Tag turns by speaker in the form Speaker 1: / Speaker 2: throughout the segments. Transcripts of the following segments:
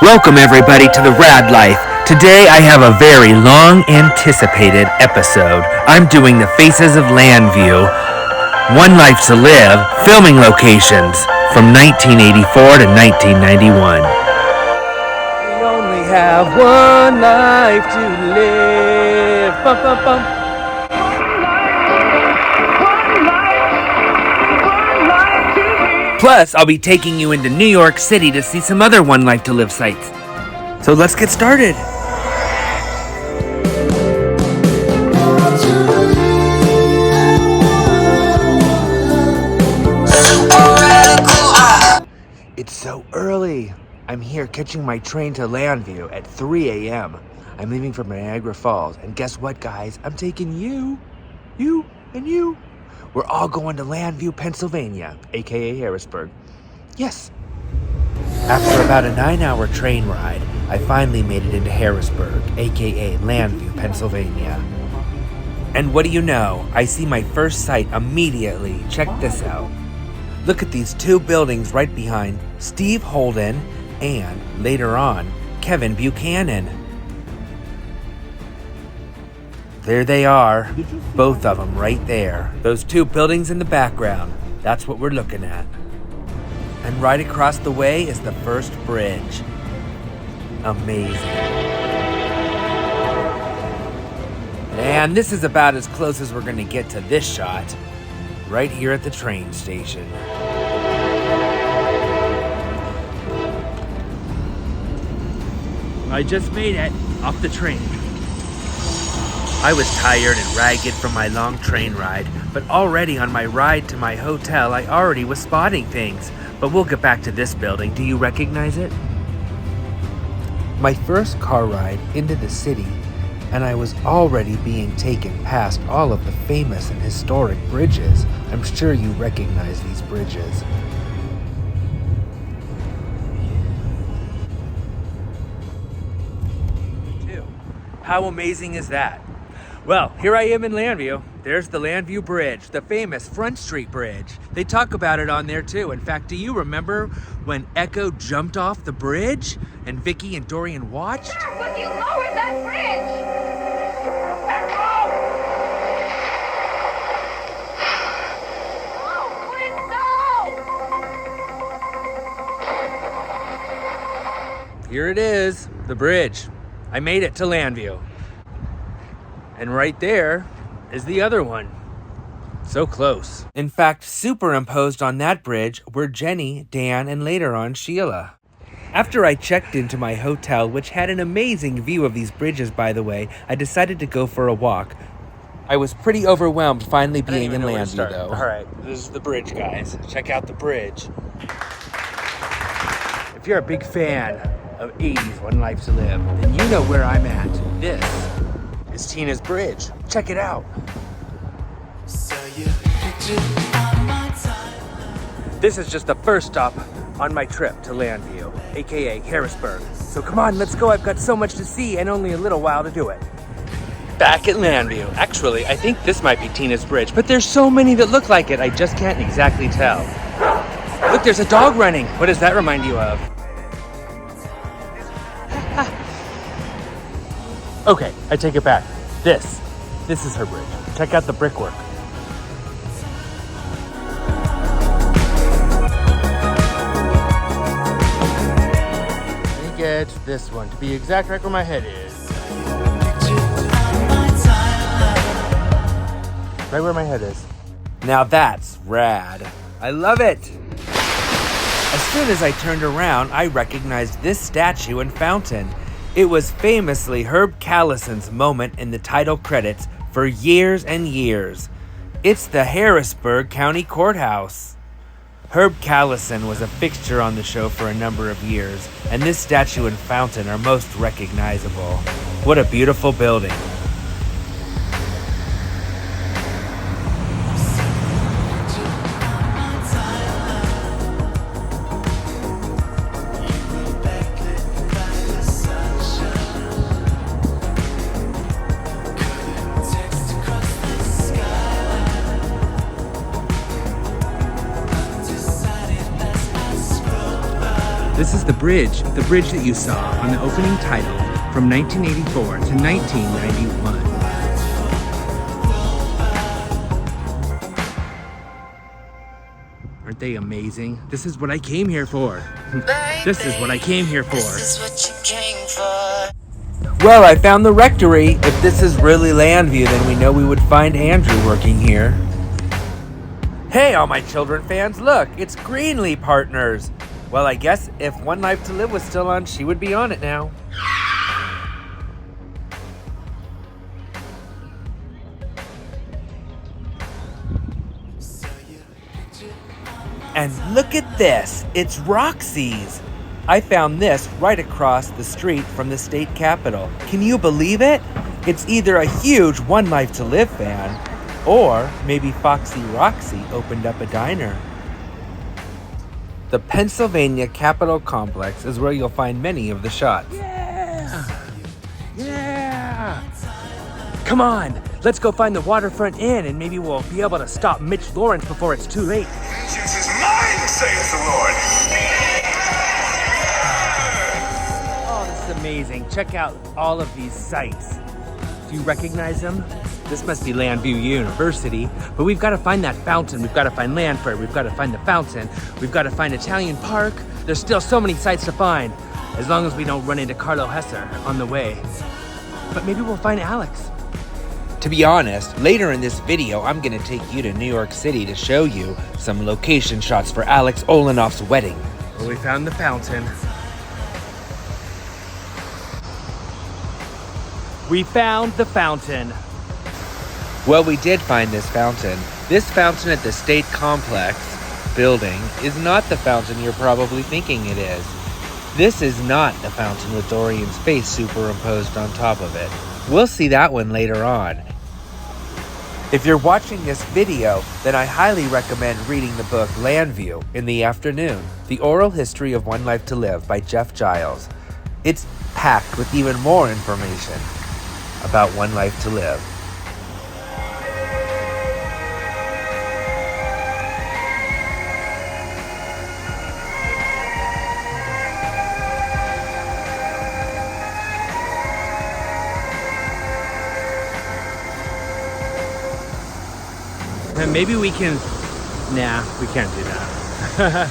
Speaker 1: Welcome everybody to the Rad Life. Today I have a very long anticipated episode. I'm doing the Faces of Llanview, One Life to Live, filming locations from 1984 to 1991. We only have one life to live. Bum, bum, bum. Plus, I'll be taking you into New York City to see some other One Life to Live sites. So let's get started. It's so early. I'm here catching my train to Llanview at 3 a.m. I'm leaving from Niagara Falls, and guess what, guys? I'm taking you, and you. We're all going to Llanview, Pennsylvania, aka Harrisburg. Yes. After about a 9-hour train ride, I finally made it into Harrisburg, aka Llanview, Pennsylvania. And what do you know? I see my first sight immediately. Check this out. Look at these two buildings right behind Steve Holden and, later on, Kevin Buchanan. There they are, both of them right there. Those two buildings in the background, that's what we're looking at. And right across the way is the first bridge. Amazing. And this is about as close as we're gonna get to this shot, right here at the train station. I just made it off the train. I was tired and ragged from my long train ride, but already on my ride to my hotel, I already was spotting things. But we'll get back to this building. Do you recognize it? My first car ride into the city, and I was already being taken past all of the famous and historic bridges. I'm sure you recognize these bridges. How amazing is that? Well, here I am in Llanview. There's the Llanview Bridge, the famous Front Street Bridge. They talk about it on there too. In fact, do you remember when Echo jumped off the bridge and Vicky and Dorian watched?
Speaker 2: Sir, would you lower that bridge? Echo! Oh, please no!
Speaker 1: Here it is, the bridge. I made it to Llanview. And right there is the other one. So close. In fact, superimposed on that bridge were Jenny, Dan, and later on Sheila. After I checked into my hotel, which had an amazing view of these bridges, by the way, I decided to go for a walk. I was pretty overwhelmed finally being in Llanview, though. All right, this is the bridge, guys. Check out the bridge. If you're a big fan of 80s One Life to Live, then you know where I'm at. This is Tina's Bridge. Check it out. This is just the first stop on my trip to Llanview, aka Harrisburg. So come on, let's go. I've got so much to see and only a little while to do it. Back at Llanview. Actually, I think this might be Tina's Bridge, but there's so many that look like it, I just can't exactly tell. Look, there's a dog running. What does that remind you of? Okay, I take it back. This is her bridge. Check out the brickwork. Let me get this one to be exact right where my head is. Right where my head is. Now that's rad. I love it. As soon as I turned around, I recognized this statue and fountain. It was famously Herb Callison's moment in the title credits for years and years. It's the Harrisburg County Courthouse. Herb Callison was a fixture on the show for a number of years, and this statue and fountain are most recognizable. What a beautiful building. This this is the bridge that you saw on the opening title from 1984 to 1991. Aren't they amazing? This is what I came here for. This is what I came here for. This is what you came for. Well, I found the rectory. If this is really Llanview, then we know we would find Andrew working here. Hey, all my children fans, look, it's Greenlee Partners. Well, I guess if One Life to Live was still on, she would be on it now. And look at this, it's Roxy's. I found this right across the street from the state capitol. Can you believe it? It's either a huge One Life to Live fan, or maybe Foxy Roxy opened up a diner. The Pennsylvania Capitol Complex is where you'll find many of the shots. Yeah! Yeah! Come on, let's go find the Waterfront Inn and maybe we'll be able to stop Mitch Lawrence before it's too late.
Speaker 3: Vengeance is mine, saith the Lord.
Speaker 1: Oh, this is amazing. Check out all of these sites. Do you recognize them? This must be Llanview University, but we've got to find that fountain. We've got to find Lanford. We've got to find the fountain. We've got to find Italian Park. There's still so many sites to find, as long as we don't run into Carlo Hesser on the way. But maybe we'll find Alex. To be honest, later in this video, I'm going to take you to New York City to show you some location shots for Alex Olenoff's wedding. Well, we found the fountain. We found the fountain. Well, we did find this fountain. This fountain at the State Complex building is not the fountain you're probably thinking it is. This is not the fountain with Dorian's face superimposed on top of it. We'll see that one later on. If you're watching this video, then I highly recommend reading the book Llanview in the afternoon, The Oral History of One Life to Live by Jeff Giles. It's packed with even more information about One Life to Live. And maybe we can... Nah, we can't do that.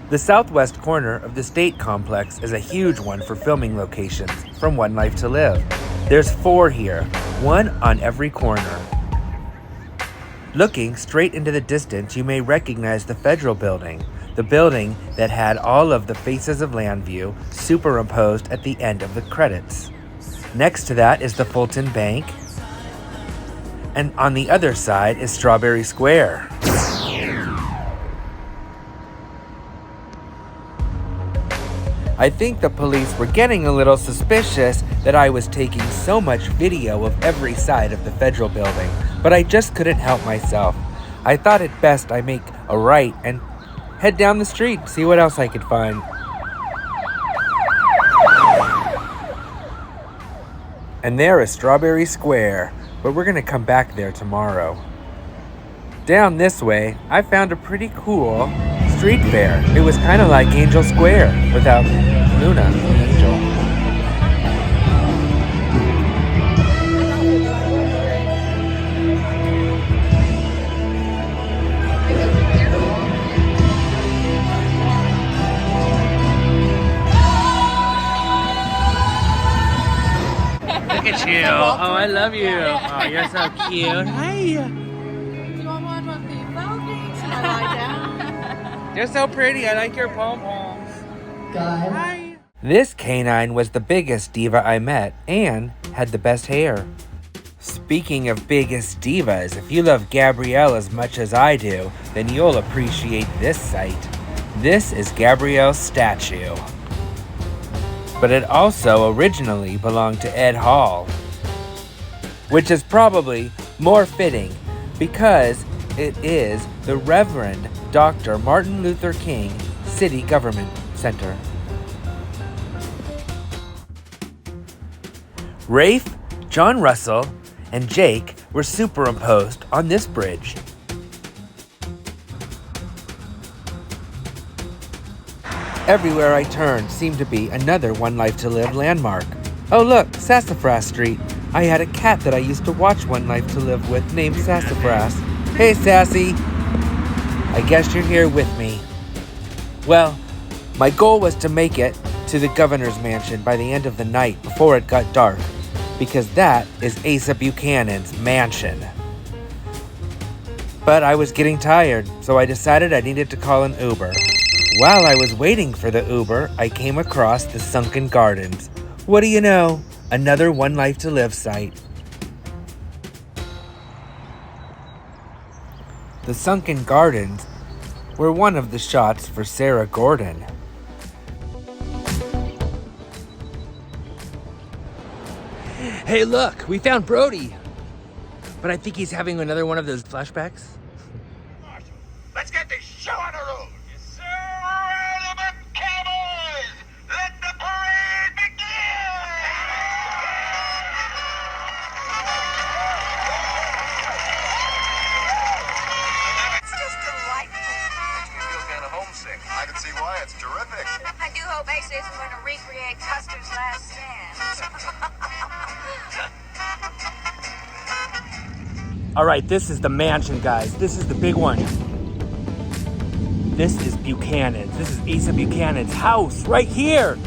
Speaker 1: The southwest corner of the State Complex is a huge one for filming locations from One Life to Live. There's 4 here, one on every corner. Looking straight into the distance, you may recognize the Federal Building, the building that had all of the faces of Llanview superimposed at the end of the credits. Next to that is the Fulton Bank, and on the other side is Strawberry Square. I think the police were getting a little suspicious that I was taking so much video of every side of the Federal Building, but I just couldn't help myself. I thought it best I make a right and head down the street, see what else I could find. And there is Strawberry Square, but we're gonna come back there tomorrow. Down this way, I found a pretty cool street fair. It was kind of like Angel Square without Luna, Angel. Look at you. Oh, I love you. Oh, you're so cute. Hi.
Speaker 4: Do you want one with the Philippines? Should I lie down?
Speaker 1: You're so pretty. I like your pom-poms.
Speaker 4: Good.
Speaker 1: Hi. This canine was the biggest diva I met and had the best hair. Speaking of biggest divas, if you love Gabrielle as much as I do, then you'll appreciate this site. This is Gabrielle's statue. But it also originally belonged to Ed Hall, which is probably more fitting because it is the Reverend Dr. Martin Luther King City Government Center. Rafe, John Russell, and Jake were superimposed on this bridge. Everywhere I turned seemed to be another One Life to Live landmark. Oh look, Sassafras Street. I had a cat that I used to watch One Life to Live with named Sassafras. Hey Sassy! I guess you're here with me. Well, my goal was to make it to the governor's mansion by the end of the night before it got dark, because that is Asa Buchanan's mansion. But I was getting tired, so I decided I needed to call an Uber. While I was waiting for the Uber, I came across the Sunken Gardens. What do you know? Another One Life to Live site. The Sunken Gardens were one of the shots for Sarah Gordon. Hey look, we found Brody. But I think he's having another one of those flashbacks.
Speaker 3: Let's get this show on the road. Yes, sir. Relevant cowboys, let the parade begin.
Speaker 2: It's just delightful.
Speaker 3: Makes me feel kind of homesick. I can see why. It's terrific.
Speaker 2: I do hope Asa isn't going to recreate Custer's Last Stand.
Speaker 1: All right, this is the mansion, guys. This is the big one. This is Buchanan's. This is Asa Buchanan's house right here.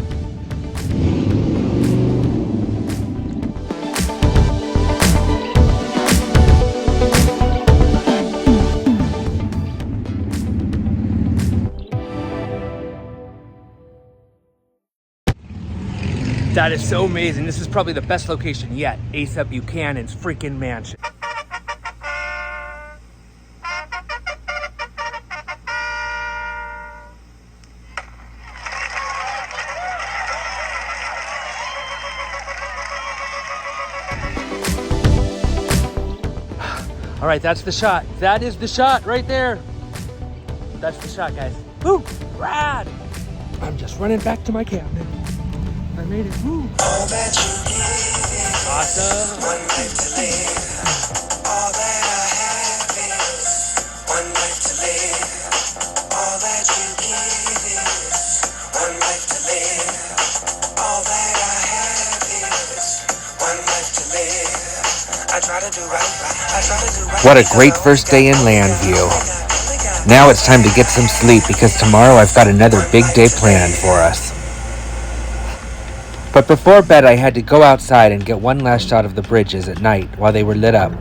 Speaker 1: That is so amazing. This is probably the best location yet. Asa Buchanan's freaking mansion. All right, that's the shot. That is the shot right there. That's the shot, guys. Woo, rad. I'm just running back to my cabinet. I made it. Woo.
Speaker 5: All that you give
Speaker 1: Awesome.
Speaker 5: one life to live. All that I have is one life to live. All that you give is one life to live. All that I have is one life to live. I try to do right by. I try to do right.
Speaker 1: What a great first day in Llanview. Now it's time to get some sleep because tomorrow I've got another big day planned for us. But before bed, I had to go outside and get one last shot of the bridges at night while they were lit up.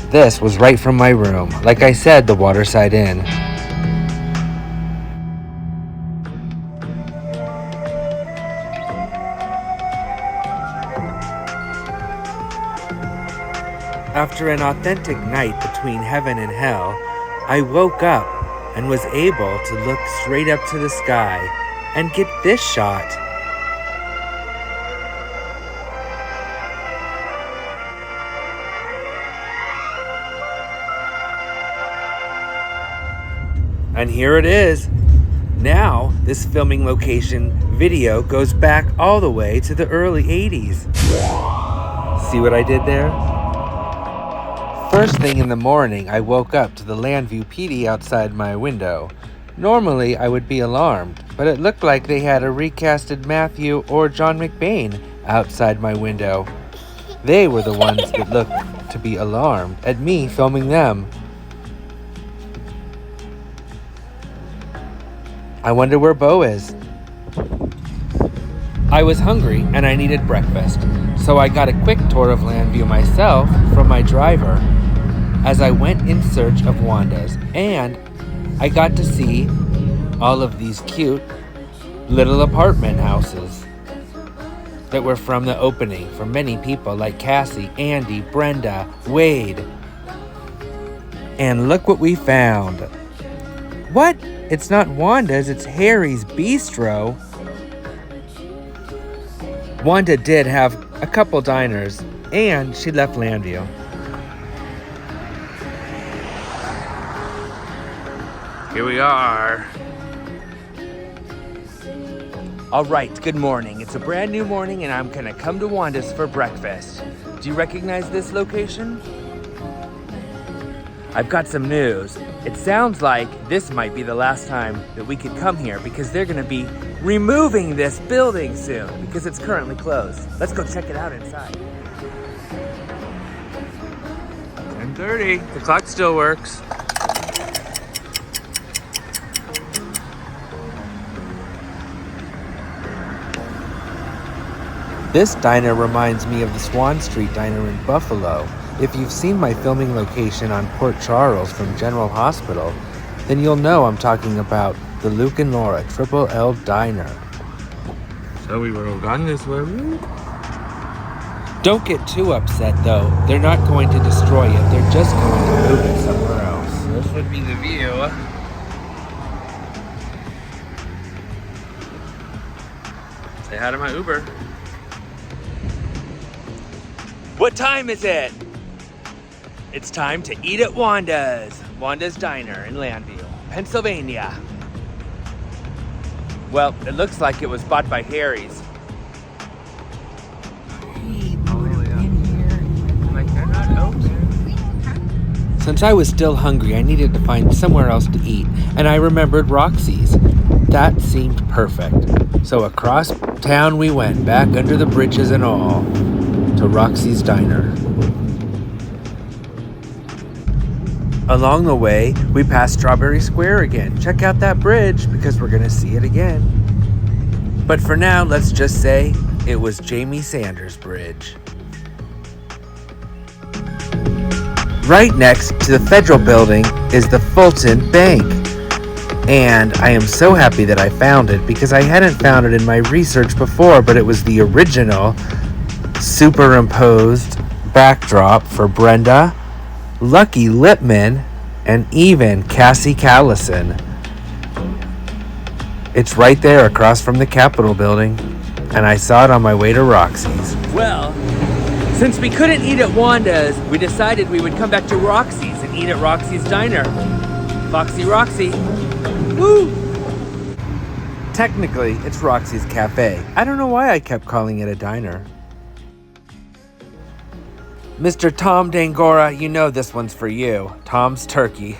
Speaker 1: This was right from my room. Like I said, the Waterside Inn. After an authentic night between heaven and hell, I woke up and was able to look straight up to the sky and get this shot. And here it is. Now, this filming location video goes back all the way to the early 80s. See what I did there? First thing in the morning, I woke up to the Llanview PD outside my window. Normally, I would be alarmed, but it looked like they had a recasted Matthew or John McBain outside my window. They were the ones that looked to be alarmed at me filming them. I wonder where Bo is. I was hungry and I needed breakfast, so I got a quick tour of Llanview myself from my driver as I went in search of Wanda's, and I got to see all of these cute little apartment houses that were from the opening for many people like Cassie, Andy, Brenda, Wade. And look what we found. What? It's not Wanda's, it's Harry's Bistro. Wanda did have a couple diners, and she left Llanview. Here we are. All right, good morning. It's a brand new morning, and I'm gonna come to Wanda's for breakfast. Do you recognize this location? I've got some news. It sounds like this might be the last time that we could come here because they're gonna be removing this building soon because it's currently closed. Let's go check it out inside. 10:30, the clock still works. This diner reminds me of the Swan Street Diner in Buffalo. If you've seen my filming location on Port Charles from General Hospital, then you'll know I'm talking about the Luke and Laura Triple L Diner. So we will run this way. Don't get too upset though. They're not going to destroy it. They're just going to move it somewhere else. This would be the view. Say hi to my Uber. What time is it? It's time to eat at Wanda's Diner in Llanview, Pennsylvania. Well, it looks like it was bought by Harry's. Since I was still hungry, I needed to find somewhere else to eat, and I remembered Roxy's. That seemed perfect. So across town we went, back under the bridges and all, to Roxy's Diner. Along the way, we passed Strawberry Square again. Check out that bridge because we're gonna see it again. But for now, let's just say it was Jamie Sanders Bridge. Right next to the Federal Building is the Fulton Bank. And I am so happy that I found it because I hadn't found it in my research before, but it was the original superimposed backdrop for Brenda, Lucky Lipman, and even Cassie Callison. It's right there across from the Capitol building, and I saw it on my way to Roxy's. Well, since we couldn't eat at Wanda's, we decided we would come back to Roxy's and eat at Roxy's Diner. Foxy Roxy. Woo! Technically, it's Roxy's Cafe. I don't know why I kept calling it a diner. Mr. Tom Dangora, you know this one's for you. Tom's Turkey.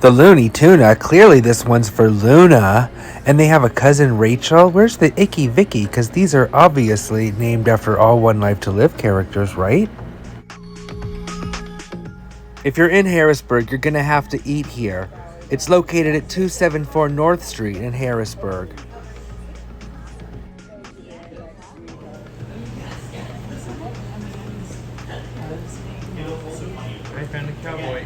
Speaker 1: The Looney Tuna, clearly this one's for Luna. And they have a cousin Rachel. Where's the Icky Vicky? Because these are obviously named after all One Life to Live characters, right? If you're in Harrisburg, you're gonna have to eat here. It's located at 274 North Street in Harrisburg. I found a cowboy.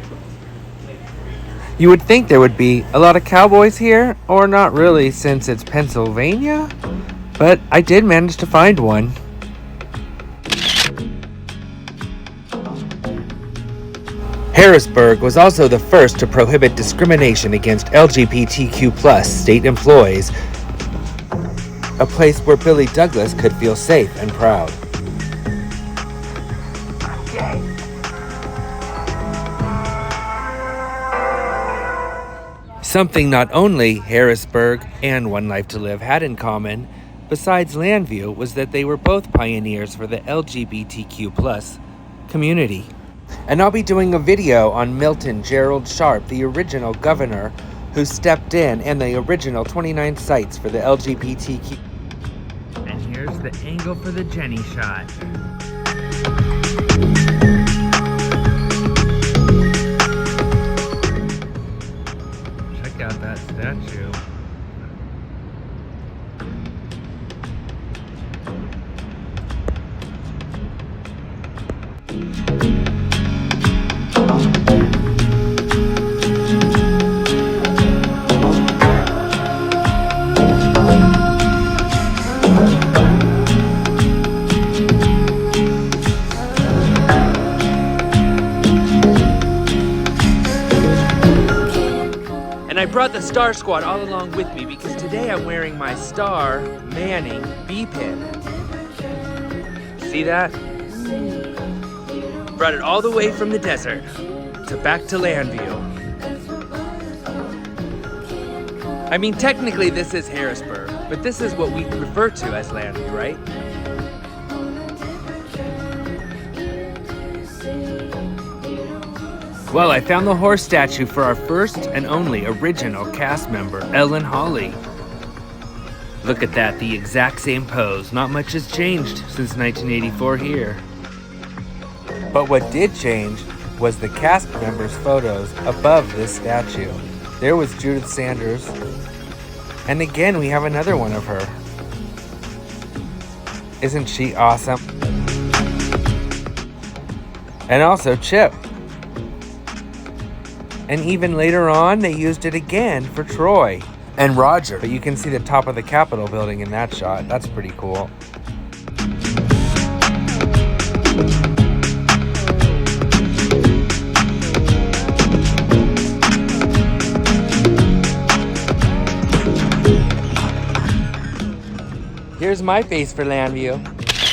Speaker 1: You would think there would be a lot of cowboys here, or not really since it's Pennsylvania, but I did manage to find one. Harrisburg was also the first to prohibit discrimination against LGBTQ+ state employees, a place where Billy Douglas could feel safe and proud. Something not only Harrisburg and One Life to Live had in common, besides Llanview, was that they were both pioneers for the LGBTQ+ community. And I'll be doing a video on Milton Gerald Sharp, the original governor who stepped in, and the original 29 sites for the LGBTQ. And here's the angle for the Jenny shot. Check out that statue. And I brought the Star Squad all along with me because today I'm wearing my Star Manning B-pin. See that? Brought it all the way from the desert to back to Llanview. I mean, technically this is Harrisburg, but this is what we refer to as Llanview, right? Well, I found the horse statue for our first and only original cast member, Ellen Hawley. Look at that, the exact same pose. Not much has changed since 1984 here. But what did change was the cast members' photos above this statue. There was Judith Sanders. And again, we have another one of her. Isn't she awesome? And also Chip. And even later on, they used it again for Troy and Roger. But you can see the top of the Capitol building in that shot. That's pretty cool. Here's my face for Llanview.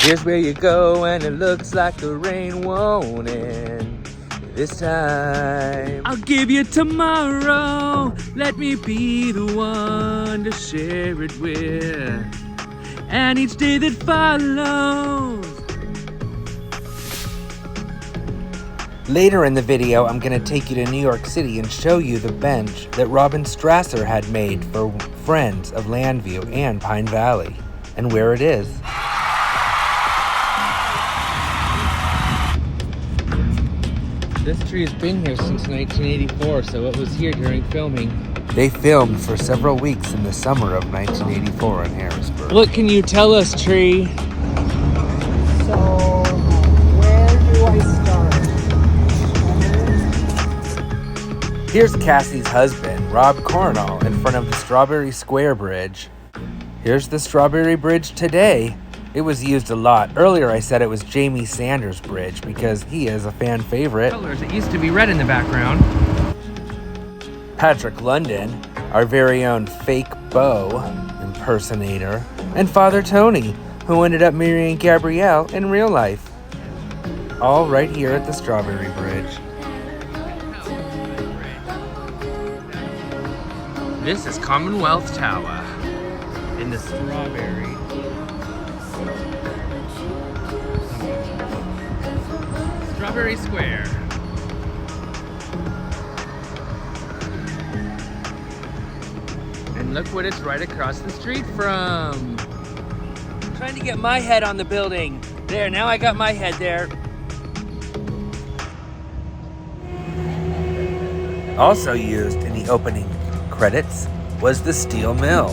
Speaker 1: Here's where you go and it looks like the rain won't end this time. I'll give you tomorrow. Let me be the one to share it with. And each day that follows. Later in the video, I'm gonna take you to New York City and show you the bench that Robin Strasser had made for friends of Llanview and Pine Valley, and where it is. This tree has been here since 1984, so it was here during filming. They filmed for several weeks in the summer of 1984 in Harrisburg. What can you tell us, tree?
Speaker 4: So, where do I start?
Speaker 1: Here's Cassie's husband, Rob Cornell, in front of the Strawberry Square Bridge. Here's the Strawberry Bridge today. It was used a lot. Earlier I said it was Jamie Sanders' bridge because he is a fan favorite. Colors, it used to be red in the background. Patrick London, our very own fake Beau impersonator, and Father Tony, who ended up marrying Gabrielle in real life. All right here at the Strawberry Bridge. This is Commonwealth Tower in the Strawberry. Strawberry Square. And look what it's right across the street from. I'm trying to get my head on the building. There, now I got my head there. Also used in the opening credits was the steel mill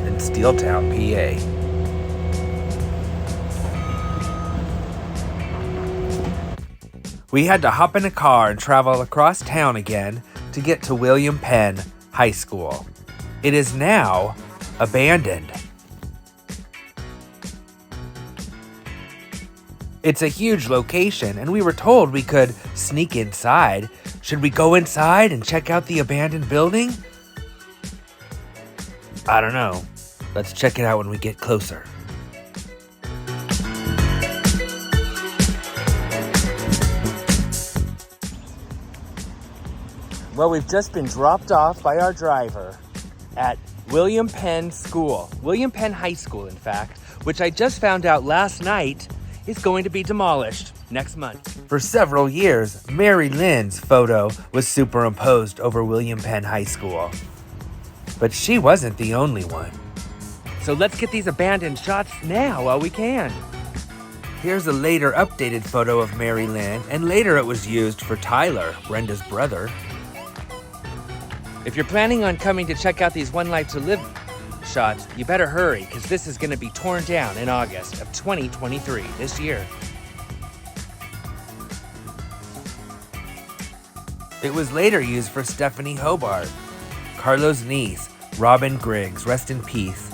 Speaker 1: in Steeltown, PA. We had to hop in a car and travel across town again to get to William Penn High School. It is now abandoned. It's a huge location, and we were told we could sneak inside. Should we go inside and check out the abandoned building? I don't know. Let's check it out when we get closer. Well, we've just been dropped off by our driver at William Penn School. William Penn High School, in fact, which I just found out last night is going to be demolished next month. For several years, Mary Lynn's photo was superimposed over William Penn High School. But she wasn't the only one. So let's get these abandoned shots now while we can. Here's a later updated photo of Mary Lynn, and later it was used for Tyler, Brenda's brother. If you're planning on coming to check out these One Life to Live shots, you better hurry, because this is going to be torn down in August of 2023, this year. It was later used for Stephanie Hobart, Carlo's niece, Robin Griggs, rest in peace.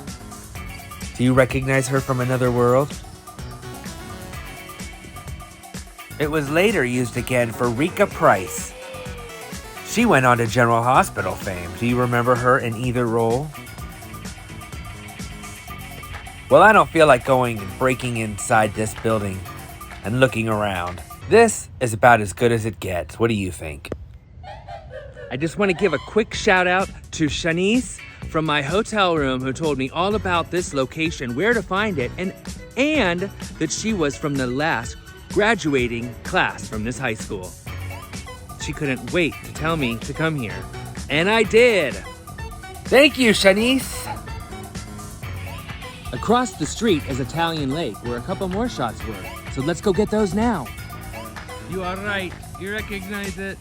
Speaker 1: Do you recognize her from another world? It was later used again for Rika Price. She went on to General Hospital fame. Do you remember her in either role? Well, I don't feel like going and breaking inside this building and looking around. This is about as good as it gets. What do you think? I just want to give a quick shout out to Shanice from my hotel room who told me all about this location, where to find it, and that she was from the last graduating class from this high school. she couldn't wait to tell me to come here. And I did. Thank you, Shanice. Across the street is Italian Lake, where a couple more shots were. So let's go get those now. You are right. You recognize it.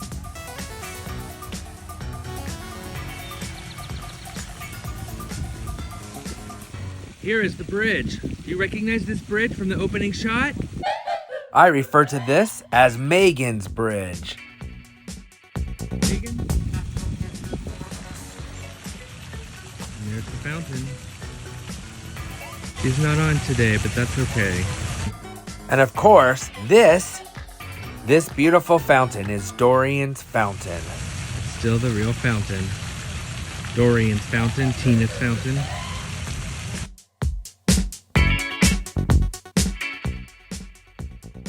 Speaker 1: Here is the bridge. Do you recognize this bridge from the opening shot? I refer to this as Megan's Bridge. Megan? And there's the fountain. She's not on today, but that's okay. And of course, this beautiful fountain is Dorian's Fountain. It's still the real fountain. Dorian's Fountain, Tina's Fountain.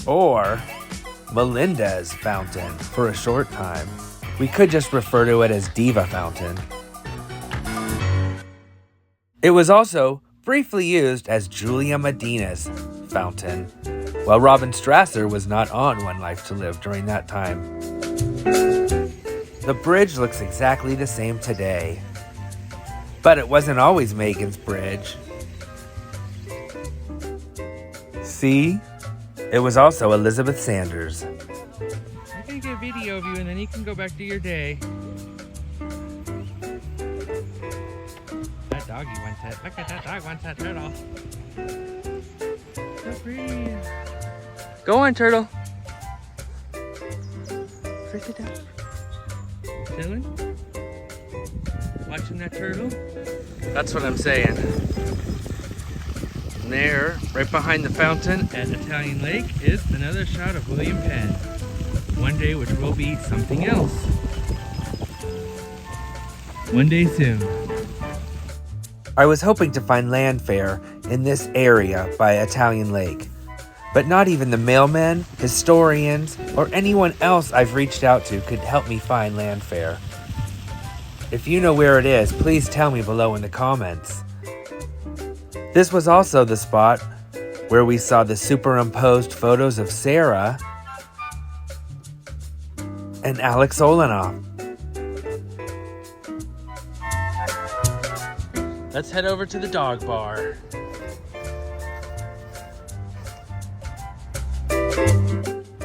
Speaker 1: Or Melinda's Fountain for a short time. We could just refer to it as Diva Fountain. It was also briefly used as Julia Medina's Fountain, while Robin Strasser was not on One Life to Live during that time. The bridge looks exactly the same today, but it wasn't always Megan's Bridge. See? It was also Elizabeth Sanders. I'm gonna get a video of you and then you can go back to your day. That doggy wants that. Look at that dog wants that turtle. So pretty. Go on, turtle. Sit down. Chilling? Watching that turtle? That's what I'm saying. And there, right behind the fountain at Italian Lake, is another shot of William Penn. One day, which will be something else. One day soon. I was hoping to find land fare in this area by Italian Lake, but not even the mailmen, historians, or anyone else I've reached out to could help me find land fare. If you know where it is, please tell me below in the comments. This was also the spot where we saw the superimposed photos of Sarah and Alex Olanoff. Let's head over to the dog bar.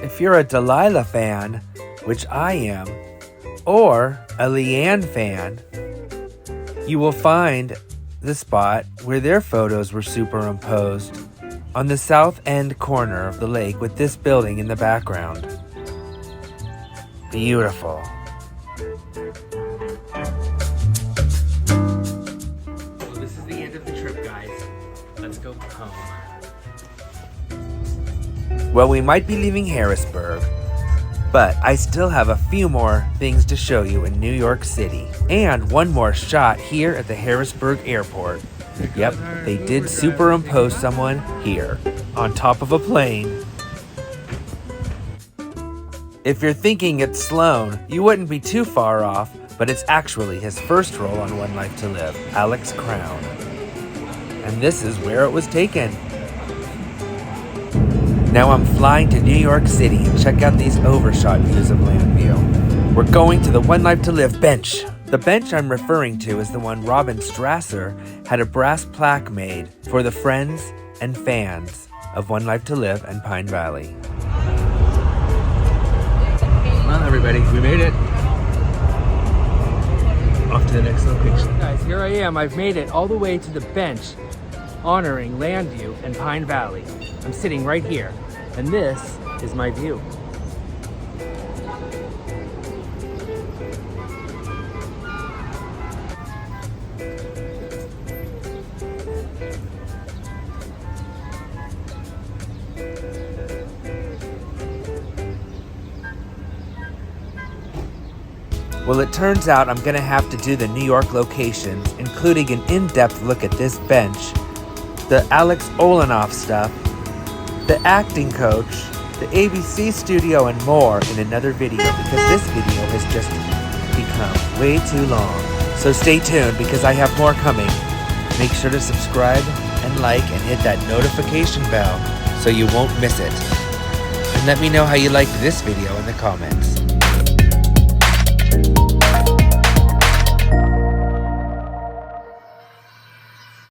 Speaker 1: If you're a Delilah fan, which I am, or a Leanne fan, you will find the spot where their photos were superimposed on the south end corner of the lake with this building in the background. Beautiful. Well, this is the end of the trip, guys. Let's go home. Well, we might be leaving Harrisburg, but I still have a few more things to show you in New York City. And one more shot here at the Harrisburg airport. Yep, they did superimpose someone here, on top of a plane. If you're thinking it's Sloan, you wouldn't be too far off, but it's actually his first role on One Life to Live, Alex Crown. And this is where it was taken. Now I'm flying to New York City and check out these overshot views of Llanview. We're going to the One Life to Live bench. The bench I'm referring to is the one Robin Strasser had a brass plaque made for the friends and fans of One Life to Live and Pine Valley. Well, everybody, we made it. Off to the next location. Guys, here I am. I've made it all the way to the bench honoring Llanview and Pine Valley. I'm sitting right here, and this is my view. Well, it turns out I'm gonna have to do the New York locations, including an in-depth look at this bench, the Alex Olanoff stuff, the acting coach, the ABC studio, and more in another video, because this video has just become way too long. So stay tuned, because I have more coming. Make sure to subscribe and like and hit that notification bell so you won't miss it. And let me know how you liked this video in the comments.